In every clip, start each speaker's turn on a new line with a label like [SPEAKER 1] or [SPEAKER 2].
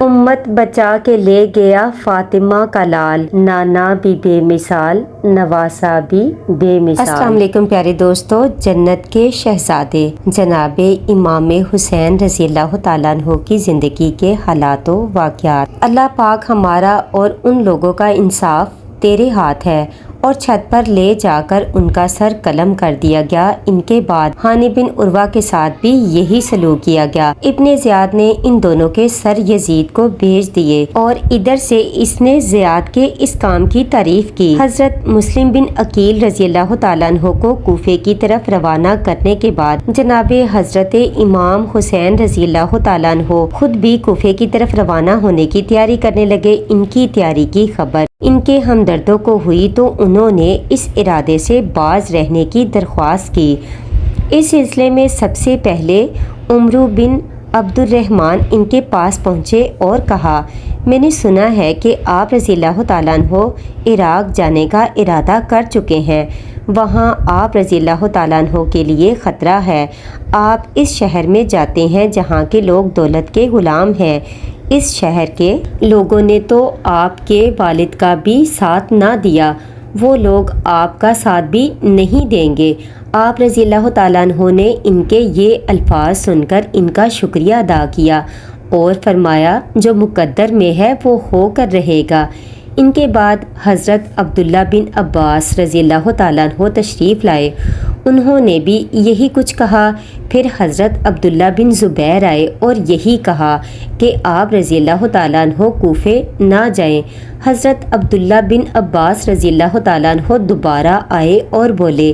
[SPEAKER 1] امت بچا کے لے گیا فاطمہ کا لال، نانا بھی بے مثال، نواسا بھی بے مثال۔ السلام علیکم پیارے دوستو، جنت کے شہزادے جناب امام حسین رضی اللہ تعالیٰ عنہ کی زندگی کے حالات و واقعات۔ اللہ پاک ہمارا اور ان لوگوں کا انصاف تیرے ہاتھ ہے، اور چھت پر لے جا کر ان کا سر قلم کر دیا گیا۔ ان کے بعد ہانی بن عروہ کے ساتھ بھی یہی سلوک کیا گیا۔ ابن زیاد نے ان دونوں کے سر یزید کو بھیج دیے، اور ادھر سے اس نے زیاد کے اس کام کی تعریف کی۔ حضرت مسلم بن عقیل رضی اللہ تعالیٰ عنہ کو کوفے کی طرف روانہ کرنے کے بعد جناب حضرت امام حسین رضی اللہ تعالیٰ عنہ خود بھی کوفے کی طرف روانہ ہونے کی تیاری کرنے لگے۔ ان کی تیاری کی خبر ان کے ہمدردوں کو ہوئی تو انہوں نے اس ارادے سے باز رہنے کی درخواست کی۔ اس سلسلے میں سب سے پہلے عمرو بن عبد الرحمن ان کے پاس پہنچے اور کہا، میں نے سنا ہے کہ آپ رضی اللہ تعالیٰ عنہ عراق جانے کا ارادہ کر چکے ہیں۔ وہاں آپ رضی اللہ تعالیٰ عنہ کے لیے خطرہ ہے۔ آپ اس شہر میں جاتے ہیں جہاں کے لوگ دولت کے غلام ہیں۔ اس شہر کے لوگوں نے تو آپ کے والد کا بھی ساتھ نہ دیا، وہ لوگ آپ کا ساتھ بھی نہیں دیں گے۔ آپ رضی اللہ تعالیٰ عنہ نے ان کے یہ الفاظ سن کر ان کا شکریہ ادا کیا اور فرمایا، جو مقدر میں ہے وہ ہو کر رہے گا۔ ان کے بعد حضرت عبداللہ بن عباس رضی اللہ تعالیٰ عنہ تشریف لائے، انہوں نے بھی یہی کچھ کہا۔ پھر حضرت عبداللہ بن زبیر آئے اور یہی کہا کہ آپ رضی اللہ تعالیٰ عنہ کوفے نہ جائیں۔ حضرت عبداللہ بن عباس رضی اللہ تعالیٰ عنہ دوبارہ آئے اور بولے،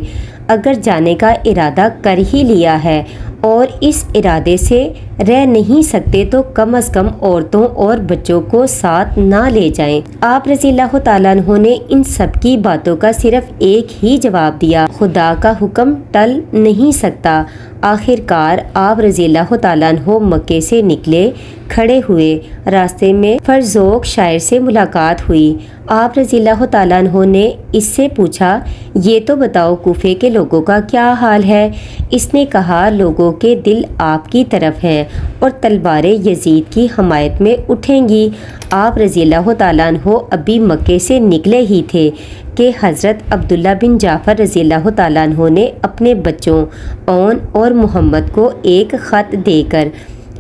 [SPEAKER 1] اگر جانے کا ارادہ کر ہی لیا ہے اور اس ارادے سے رہ نہیں سکتے تو کم از کم عورتوں اور بچوں کو ساتھ نہ لے جائیں۔ آپ رضی اللہ تعالیٰ عنہ نے ان سب کی باتوں کا صرف ایک ہی جواب دیا، خدا کا حکم ٹل نہیں سکتا۔ آخر کار آپ رضی اللہ تعالیٰ عنہ مکے سے نکلے، کھڑے ہوئے، راستے میں فرزوق شاعر سے ملاقات ہوئی۔ آپ رضی اللہ تعالیٰ عنہ نے اس سے پوچھا، یہ تو بتاؤ کوفے کے لوگوں کا کیا حال ہے؟ اس نے کہا، لوگوں کے دل آپ کی طرف ہیں اور تلواریں یزید کی حمایت میں اٹھیں گی۔ آپ رضی اللہ تعالیٰ عنہ ابھی مکے سے نکلے ہی تھے کہ حضرت عبداللہ بن جعفر رضی اللہ تعالیٰ عنہ نے اپنے بچوں اون اور محمد کو ایک خط دے کر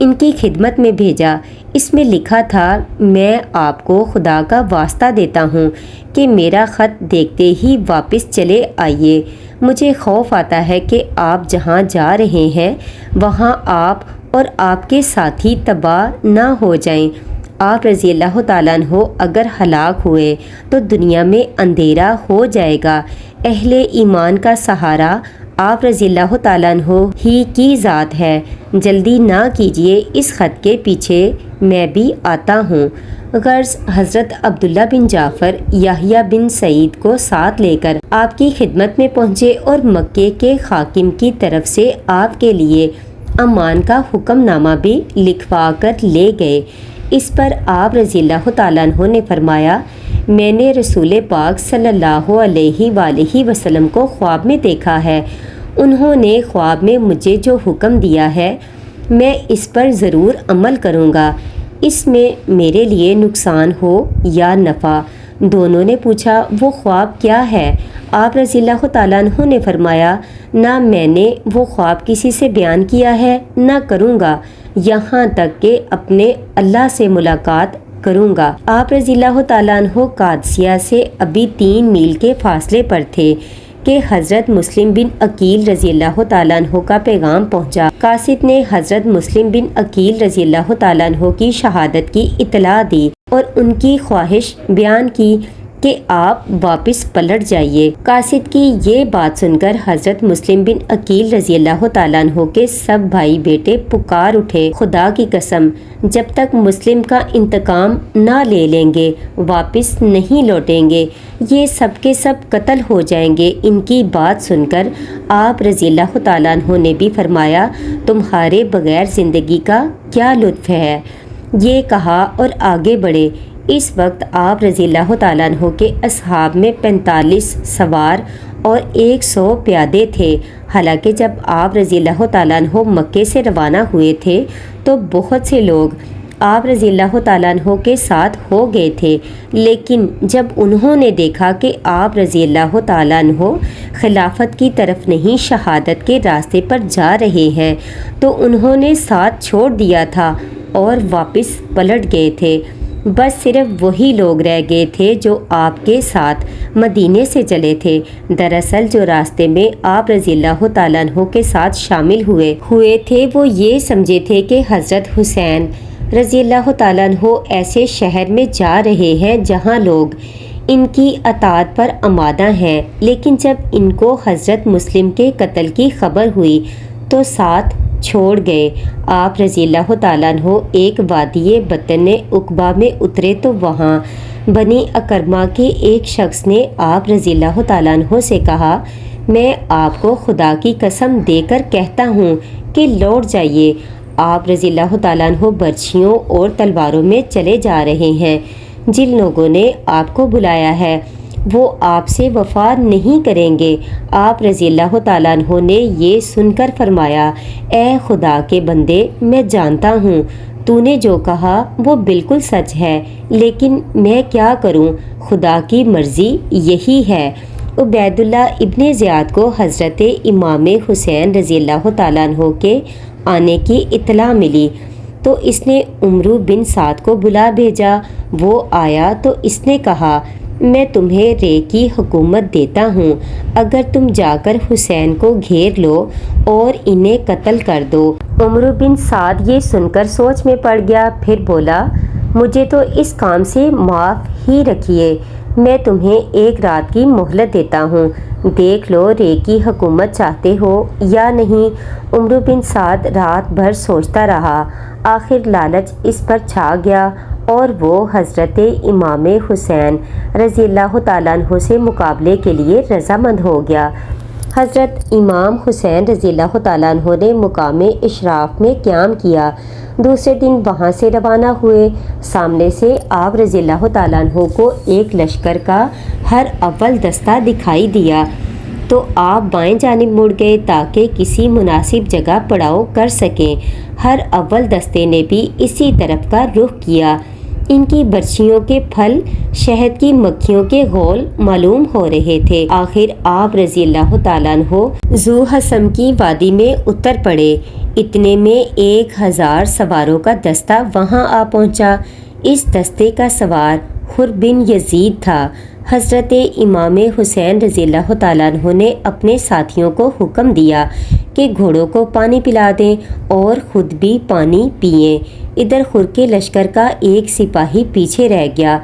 [SPEAKER 1] ان کی خدمت میں بھیجا۔ اس میں لکھا تھا، میں آپ کو خدا کا واسطہ دیتا ہوں کہ میرا خط دیکھتے ہی واپس چلے آئیے۔ مجھے خوف آتا ہے کہ آپ جہاں جا رہے ہیں وہاں آپ اور آپ کے ساتھی تباہ نہ ہو جائیں۔ آپ رضی اللہ تعالیٰ عنہ اگر ہلاک ہوئے تو دنیا میں اندھیرا ہو جائے گا۔ اہل ایمان کا سہارا آپ رضی اللہ تعالیٰ عنہ ہی کی ذات ہے۔ جلدی نہ کیجیے، اس خط کے پیچھے میں بھی آتا ہوں۔ غرض حضرت عبداللہ بن جعفر یحییٰ بن سعید کو ساتھ لے کر آپ کی خدمت میں پہنچے اور مکے کے حاکم کی طرف سے آپ کے لیے امان کا حکم نامہ بھی لکھوا کر لے گئے۔ اس پر آپ رضی اللہ تعالیٰ عنہ نے فرمایا، میں نے رسول پاک صلی اللہ علیہ وآلہ وسلم کو خواب میں دیکھا ہے۔ انہوں نے خواب میں مجھے جو حکم دیا ہے میں اس پر ضرور عمل کروں گا، اس میں میرے لیے نقصان ہو یا نفع۔ دونوں نے پوچھا، وہ خواب کیا ہے؟ آپ رضی اللہ تعالیٰ عنہ نے فرمایا، نہ میں نے وہ خواب کسی سے بیان کیا ہے نہ کروں گا یہاں تک کہ اپنے اللہ سے ملاقات کروں گا۔ آپ رضی اللہ تعالیٰ عنہ قادسیہ سے ابھی 3 میل کے فاصلے پر تھے کہ حضرت مسلم بن عقیل رضی اللہ تعالیٰ عنہ کا پیغام پہنچا۔ قاصد نے حضرت مسلم بن عقیل رضی اللہ تعالیٰ عنہ کی شہادت کی اطلاع دی اور ان کی خواہش بیان کی کہ آپ واپس پلٹ جائیے۔ قاصد کی یہ بات سن کر حضرت مسلم بن عقیل رضی اللہ تعالیٰ عنہ کے سب بھائی بیٹے پکار اٹھے، خدا کی قسم، جب تک مسلم کا انتقام نہ لے لیں گے واپس نہیں لوٹیں گے، یہ سب کے سب قتل ہو جائیں گے۔ ان کی بات سن کر آپ رضی اللہ تعالیٰ عنہ نے بھی فرمایا، تمہارے بغیر زندگی کا کیا لطف ہے؟ یہ کہا اور آگے بڑھے۔ اس وقت آپ رضی اللہ تعالیٰ عنہ کے اصحاب میں 45 سوار اور 100 پیادے تھے۔ حالانکہ جب آپ رضی اللہ تعالیٰ عنہ مکے سے روانہ ہوئے تھے تو بہت سے لوگ آپ رضی اللہ تعالیٰ عنہ کے ساتھ ہو گئے تھے، لیکن جب انہوں نے دیکھا کہ آپ رضی اللہ تعالیٰ عنہ خلافت کی طرف نہیں شہادت کے راستے پر جا رہے ہیں تو انہوں نے ساتھ چھوڑ دیا تھا اور واپس پلٹ گئے تھے۔ بس صرف وہی لوگ رہ گئے تھے جو آپ کے ساتھ مدینے سے چلے تھے۔ دراصل جو راستے میں آپ رضی اللہ تعالیٰ عنہ کے ساتھ شامل ہوئے تھے وہ یہ سمجھے تھے کہ حضرت حسین رضی اللہ تعالیٰ عنہ ایسے شہر میں جا رہے ہیں جہاں لوگ ان کی اطاعت پر آمادہ ہیں، لیکن جب ان کو حضرت مسلم کے قتل کی خبر ہوئی تو ساتھ چھوڑ گئے۔ آپ رضی اللہ تعالیٰ عنہ ایک وادی بطن عقبہ میں اترے تو وہاں بنی اکرمہ کے ایک شخص نے آپ رضی اللہ تعالیٰ عنہ سے کہا، میں آپ کو خدا کی قسم دے کر کہتا ہوں کہ لوٹ جائیے۔ آپ رضی اللہ تعالیٰ عنہ برچھیوں اور تلواروں میں چلے جا رہے ہیں۔ جن لوگوں نے آپ کو بلایا ہے وہ آپ سے وفا نہیں کریں گے۔ آپ رضی اللہ تعالیٰ عنہ نے یہ سن کر فرمایا، اے خدا کے بندے، میں جانتا ہوں تو نے جو کہا وہ بالکل سچ ہے، لیکن میں کیا کروں، خدا کی مرضی یہی ہے۔ عبید اللہ ابن زیاد کو حضرت امام حسین رضی اللہ تعالیٰ عنہ کے آنے کی اطلاع ملی تو اس نے عمرو بن سعد کو بلا بھیجا۔ وہ آیا تو اس نے کہا، میں تمہیں رے کی حکومت دیتا ہوں، اگر تم جا کر حسین کو گھیر لو اور انہیں قتل کر دو۔ عمرو بن سعد یہ سن کر سوچ میں پڑ گیا، پھر بولا، مجھے تو اس کام سے معاف ہی رکھیے، میں تمہیں ایک رات کی مہلت دیتا ہوں، دیکھ لو رے کی حکومت چاہتے ہو یا نہیں۔ عمرو بن سعد رات بھر سوچتا رہا، آخر لالچ اس پر چھا گیا اور وہ حضرت امام حسین رضی اللہ تعالیٰ عنہ سے مقابلے کے لیے رضامند ہو گیا۔ حضرت امام حسین رضی اللہ تعالیٰ عنہ نے مقام اشراف میں قیام کیا، دوسرے دن وہاں سے روانہ ہوئے۔ سامنے سے آپ رضی اللہ تعالیٰ عنہ کو ایک لشکر کا ہر اول دستہ دکھائی دیا تو آپ بائیں جانب مڑ گئے تاکہ کسی مناسب جگہ پڑاؤ کر سکیں۔ ہر اول دستے نے بھی اسی طرف کا رخ کیا۔ ان کی برچھیوں کے پھل شہد کی مکھیوں کے غول معلوم ہو رہے تھے۔ آخر آپ رضی اللہ تعالیٰ عنہ ذو حسم کی وادی میں اتر پڑے، اتنے میں 1000 سواروں کا دستہ وہاں آ پہنچا۔ اس دستے کا سوار حر بن یزید تھا۔ حضرت امام حسین رضی اللہ تعالیٰ عنہ نے اپنے ساتھیوں کو حکم دیا کہ گھوڑوں کو پانی پلا دیں اور خود بھی پانی پئیں۔ ادھر حر کے لشکر کا ایک سپاہی پیچھے رہ گیا۔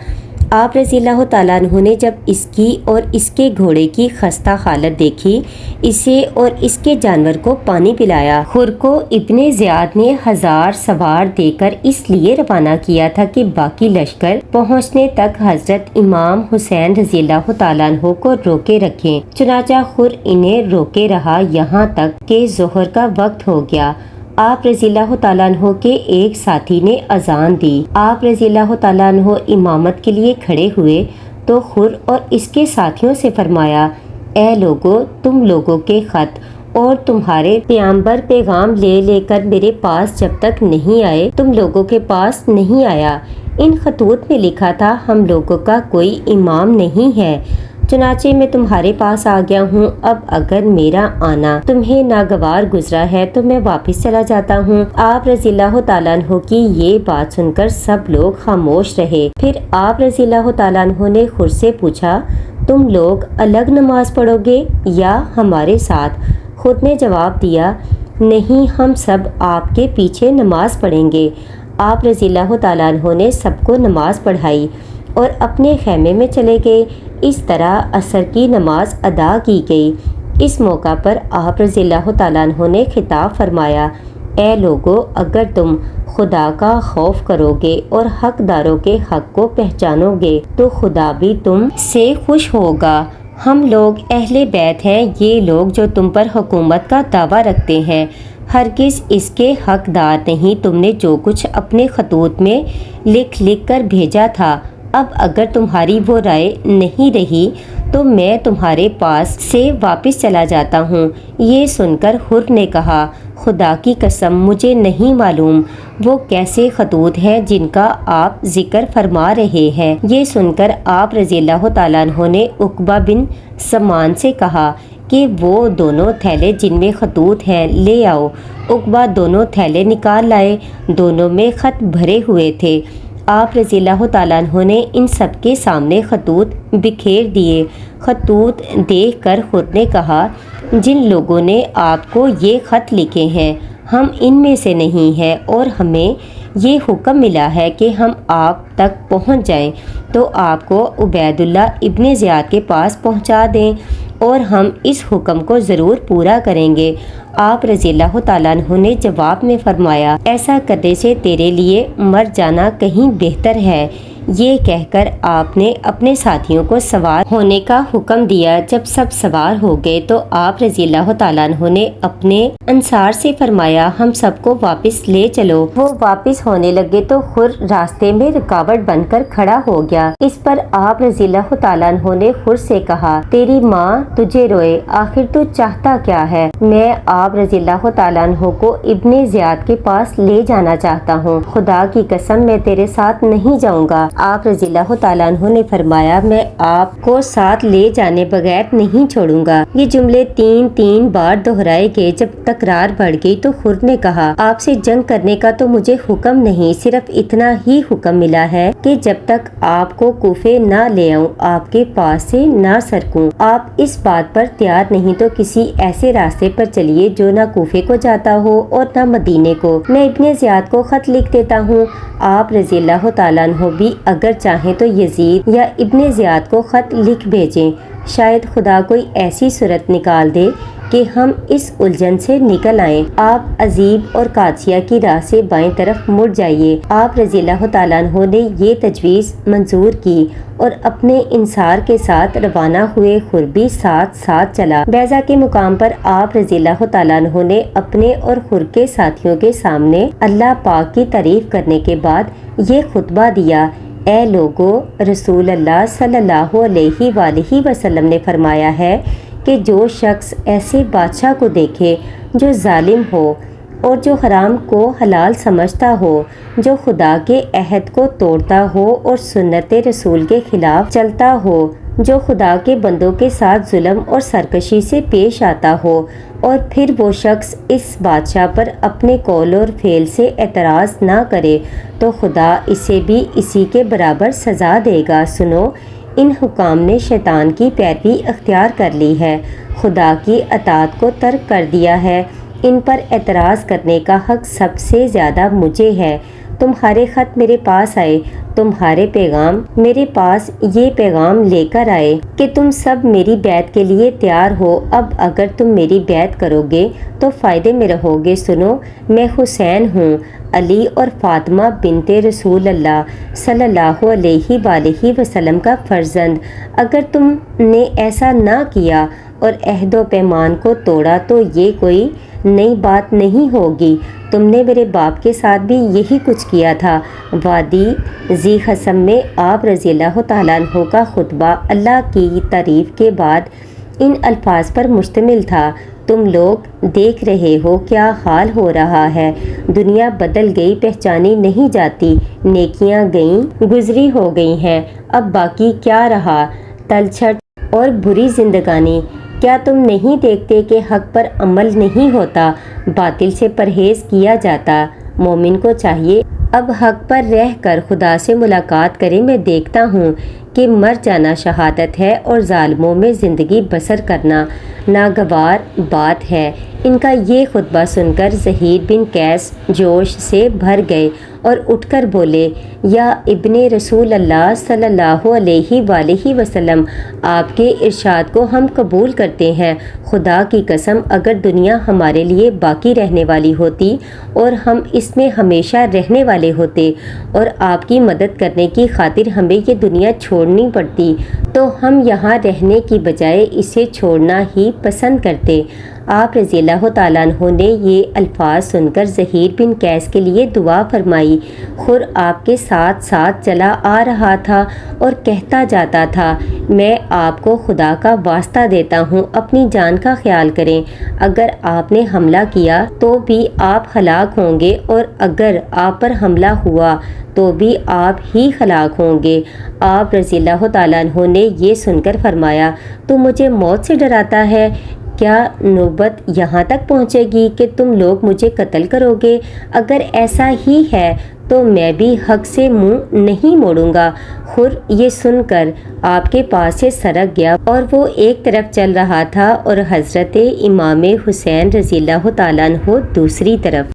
[SPEAKER 1] آپ رضی اللہ تعالیٰ عنہ نے جب اس کی اور اس کے گھوڑے کی خستہ حالت دیکھی، اسے اور اس کے جانور کو پانی پلایا۔ حر کو ابن زیاد نے 1000 سوار دے کر اس لیے روانہ کیا تھا کہ باقی لشکر پہنچنے تک حضرت امام حسین رضی اللہ تعالیٰ عنہ کو روکے رکھیں۔ چنانچہ حر انہیں روکے رہا یہاں تک کہ ظہر کا وقت ہو گیا۔ آپ رضی اللہ تعالیٰ عنہ کے ایک ساتھی نے اذان دی۔ آپ رضی اللہ تعالیٰ عنہ امامت کے لیے کھڑے ہوئے تو حر اور اس کے ساتھیوں سے فرمایا، اے لوگو، تم لوگوں کے خط اور تمہارے پیغمبر پیغام لے کر میرے پاس جب تک نہیں آئے تم لوگوں کے پاس نہیں آیا۔ ان خطوط میں لکھا تھا، ہم لوگوں کا کوئی امام نہیں ہے، چنانچہ میں تمہارے پاس آ گیا ہوں۔ اب اگر میرا آنا تمہیں ناگوار گزرا ہے تو میں واپس چلا جاتا ہوں۔ آپ رضی اللہ تعالیٰ عنہ کی یہ بات سن کر سب لوگ خاموش رہے۔ پھر آپ رضی اللہ تعالیٰ عنہ نے حر سے پوچھا، تم لوگ الگ نماز پڑھو گے یا ہمارے ساتھ؟ خود نے جواب دیا، نہیں، ہم سب آپ کے پیچھے نماز پڑھیں گے۔ آپ رضی اللہ تعالیٰ عنہ نے سب کو نماز پڑھائی اور اپنے خیمے میں چلے گئے۔ اس طرح عصر کی نماز ادا کی گئی۔ اس موقع پر آپ رضی اللہ تعالیٰ عنہ نے خطاب فرمایا، اے لوگو، اگر تم خدا کا خوف کرو گے اور حقداروں کے حق کو پہچانو گے تو خدا بھی تم سے خوش ہوگا۔ ہم لوگ اہل بیت ہیں، یہ لوگ جو تم پر حکومت کا دعویٰ رکھتے ہیں ہرگز اس کے حقدار نہیں۔ تم نے جو کچھ اپنے خطوط میں لکھ کر بھیجا تھا، اب اگر تمہاری وہ رائے نہیں رہی تو میں تمہارے پاس سے واپس چلا جاتا ہوں۔ یہ سن کر حر نے کہا خدا کی قسم مجھے نہیں معلوم وہ کیسے خطوط ہیں جن کا آپ ذکر فرما رہے ہیں۔ یہ سن کر آپ رضی اللہ تعالیٰ عنہ نے عقبہ بن سمان سے کہا کہ وہ دونوں تھیلے جن میں خطوط ہیں لے آؤ۔ عقبہ دونوں تھیلے نکال لائے، دونوں میں خط بھرے ہوئے تھے۔ آپ رضی اللہ تعالیٰ عنہ نے ان سب کے سامنے خطوط بکھیر دیے۔ خطوط دیکھ کر خود نے کہا جن لوگوں نے آپ کو یہ خط لکھے ہیں ہم ان میں سے نہیں ہیں اور ہمیں یہ حکم ملا ہے کہ ہم آپ تک پہنچ جائیں تو آپ کو عبید اللہ ابن زیاد کے پاس پہنچا دیں اور ہم اس حکم کو ضرور پورا کریں گے۔ آپ رضی اللہ تعالیٰ عنہ نے جواب میں فرمایا ایسا کرنے سے تیرے لیے مر جانا کہیں بہتر ہے۔ یہ کہہ کر آپ نے اپنے ساتھیوں کو سوار ہونے کا حکم دیا۔ جب سب سوار ہو گئے تو آپ رضی اللہ تعالیٰ عنہ نے اپنے انصار سے فرمایا ہم سب کو واپس لے چلو۔ وہ واپس ہونے لگے تو خر راستے میں رکاوٹ بن کر کھڑا ہو گیا۔ اس پر آپ رضی اللہ تعالیٰ عنہ نے خر سے کہا تیری ماں تجھے روئے، آخر تو چاہتا کیا ہے؟ میں آپ رضی اللہ تعالیٰ عنہ کو ابن زیاد کے پاس لے جانا چاہتا ہوں، خدا کی قسم میں تیرے ساتھ نہیں جاؤں گا۔ آپ رضی اللہ تعالیٰ عنہ نے فرمایا میں آپ کو ساتھ لے جانے بغیر نہیں چھوڑوں گا۔ یہ جملے 3 بار دہرائے گئے۔ جب تکرار بڑھ گئی تو خر نے کہا آپ سے جنگ کرنے کا تو مجھے حکم نہیں، صرف اتنا ہی حکم ملا ہے کہ جب تک آپ کو کوفے نہ لے آؤں آپ کے پاس سے نہ سرکوں۔ آپ اس بات پر تیار نہیں تو کسی ایسے راستے پر چلیے جو نہ کوفے کو جاتا ہو اور نہ مدینے کو، میں ابن زیاد کو خط لکھ دیتا ہوں۔ آپ رضی اللہ تعالیٰ عنہ بھی اگر چاہیں تو یزید یا ابن زیاد کو خط لکھ بھیجیں، شاید خدا کوئی ایسی صورت نکال دے کہ ہم اس الجھن سے نکل آئیں۔ آپ عزیب اور قادسیہ کی راہ سے بائیں طرف مڑ جائیے۔ آپ رضی اللہ تعالیٰ عنہ نے یہ تجویز منظور کی اور اپنے انصار کے ساتھ روانہ ہوئے۔ خر بھی ساتھ ساتھ چلا۔ بیضا کے مقام پر آپ رضی اللہ تعالیٰ عنہ نے اپنے اور خر کے ساتھیوں کے سامنے اللہ پاک کی تعریف کرنے کے بعد یہ خطبہ دیا اے لوگو، رسول اللہ صلی اللہ علیہ وآلہ وسلم نے فرمایا ہے کہ جو شخص ایسے بادشاہ کو دیکھے جو ظالم ہو اور جو حرام کو حلال سمجھتا ہو، جو خدا کے عہد کو توڑتا ہو اور سنت رسول کے خلاف چلتا ہو، جو خدا کے بندوں کے ساتھ ظلم اور سرکشی سے پیش آتا ہو اور پھر وہ شخص اس بادشاہ پر اپنے قول اور فعل سے اعتراض نہ کرے تو خدا اسے بھی اسی کے برابر سزا دے گا۔ سنو، ان حکام نے شیطان کی پیروی اختیار کر لی ہے، خدا کی اطاعت کو ترک کر دیا ہے، ان پر اعتراض کرنے کا حق سب سے زیادہ مجھے ہے۔ تمہارے خط میرے پاس آئے، تمہارے پیغام میرے پاس یہ پیغام لے کر آئے کہ تم سب میری بیعت کے لیے تیار ہو۔ اب اگر تم میری بیعت کرو گے تو فائدے میں رہو گے۔ سنو، میں حسین ہوں، علی اور فاطمہ بنت رسول اللہ صلی اللہ علیہ وآلہ وسلم کا فرزند۔ اگر تم نے ایسا نہ کیا اور عہد و پیمان کو توڑا تو یہ کوئی نئی بات نہیں ہوگی، تم نے میرے باپ کے ساتھ بھی یہی کچھ کیا تھا۔ وادی ذی قسم میں آپ رضی اللہ تعالیٰ عنہ کا خطبہ اللہ کی تعریف کے بعد ان الفاظ پر مشتمل تھا تم لوگ دیکھ رہے ہو کیا حال ہو رہا ہے، دنیا بدل گئی، پہچانی نہیں جاتی، نیکیاں گئیں گزری ہو گئی ہیں، اب باقی کیا رہا، تلچھٹ اور بری زندگانی۔ کیا تم نہیں دیکھتے کہ حق پر عمل نہیں ہوتا، باطل سے پرہیز کیا جاتا؟ مومن کو چاہیے اب حق پر رہ کر خدا سے ملاقات کرے۔ میں دیکھتا ہوں کہ مر جانا شہادت ہے اور ظالموں میں زندگی بسر کرنا ناگوار بات ہے۔ ان کا یہ خطبہ سن کر زہیر بن قیس جوش سے بھر گئے اور اٹھ کر بولے یا ابن رسول اللہ صلی اللہ علیہ وآلہ وسلم، آپ کے ارشاد کو ہم قبول کرتے ہیں۔ خدا کی قسم اگر دنیا ہمارے لیے باقی رہنے والی ہوتی اور ہم اس میں ہمیشہ رہنے والے ہوتے اور آپ کی مدد کرنے کی خاطر ہمیں یہ دنیا چھوڑنی پڑتی تو ہم یہاں رہنے کی بجائے اسے چھوڑنا ہی پسند کرتے۔ آپ رضی اللہ تعالیٰ عنہ نے یہ الفاظ سن کر زہیر بن قیس کے لیے دعا فرمائی۔ خر آپ کے ساتھ ساتھ چلا آ رہا تھا اور کہتا جاتا تھا، میں آپ کو خدا کا واسطہ دیتا ہوں، اپنی جان کا خیال کریں، اگر آپ نے حملہ کیا تو بھی آپ ہلاک ہوں گے، اور اگر آپ پر حملہ ہوا تو بھی آپ ہی ہلاک ہوں گے۔ آپ رضی اللہ تعالیٰ عنہ نے یہ سن کر فرمایا، تو مجھے موت سے ڈراتا ہے؟ کیا نوبت یہاں تک پہنچے گی کہ تم لوگ مجھے قتل کرو گے؟ اگر ایسا ہی ہے تو میں بھی حق سے منہ نہیں موڑوں گا۔ خر یہ سن کر آپ کے پاس سے سرک گیا اور وہ ایک طرف چل رہا تھا اور حضرت امام حسین رضی اللہ تعالیٰ عنہ دوسری طرف۔